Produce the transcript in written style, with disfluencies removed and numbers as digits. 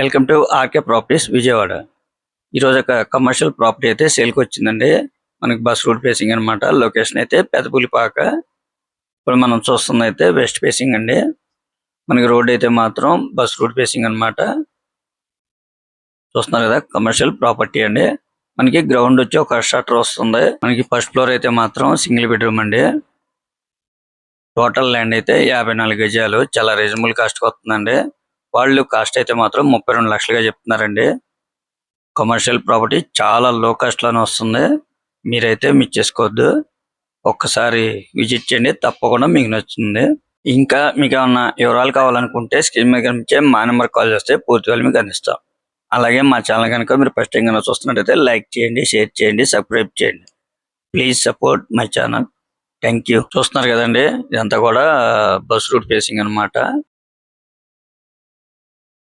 Welcome to RK properties Vijayawada. ఈరోజు ఒక commercial property అయితే సేల్కి వచ్చిందండి. మనకి బస్ రూట్ ఫేసింగ్ అనమాట. లొకేషన్ అయితే పెదపులిపాక. ఇప్పుడు మనం చూస్తుంది అయితే వెస్ట్ ఫేసింగ్ అండి. మనకి రోడ్ అయితే మాత్రం బస్ రూట్ ఫేసింగ్ అనమాట. చూస్తున్నారు కదా, కమర్షియల్ ప్రాపర్టీ అండి. మనకి గ్రౌండ్ వచ్చి ఒక షట్టర్ వస్తుంది. మనకి ఫస్ట్ ఫ్లోర్ అయితే మాత్రం సింగిల్ బెడ్రూమ్ అండి. టోటల్ ల్యాండ్ అయితే 54 గజాలు. చాలా రీజనబుల్ కాస్ట్ వస్తుందండి. వాళ్ళు కాస్ట్ అయితే మాత్రం 32 లక్షలుగా చెప్తున్నారండి. కమర్షియల్ ప్రాపర్టీ చాలా లో కాస్ట్ లోనే వస్తుంది. మీరైతే మిస్ చేసుకోవద్దు. ఒక్కసారి విజిట్ చేయండి, తప్పకుండా మీకు నచ్చుతుంది. ఇంకా మీకు ఏమన్నా వివరాలు కావాలనుకుంటే స్క్రీన్ మీద కనిపించే మా నెంబర్ కాల్ చేస్తే పూర్తిగా మీకు అందిస్తాం. అలాగే మా ఛానల్ కనుక మీరు ఫస్ట్ టైం కనుక చూస్తున్నట్టయితే లైక్ చేయండి, షేర్ చేయండి, సబ్స్క్రైబ్ చేయండి. Please support my channel. Thank you. చూస్తున్నారు కదండి, ఇదంతా కూడా బస్ రూట్ ఫేసింగ్ అనమాట.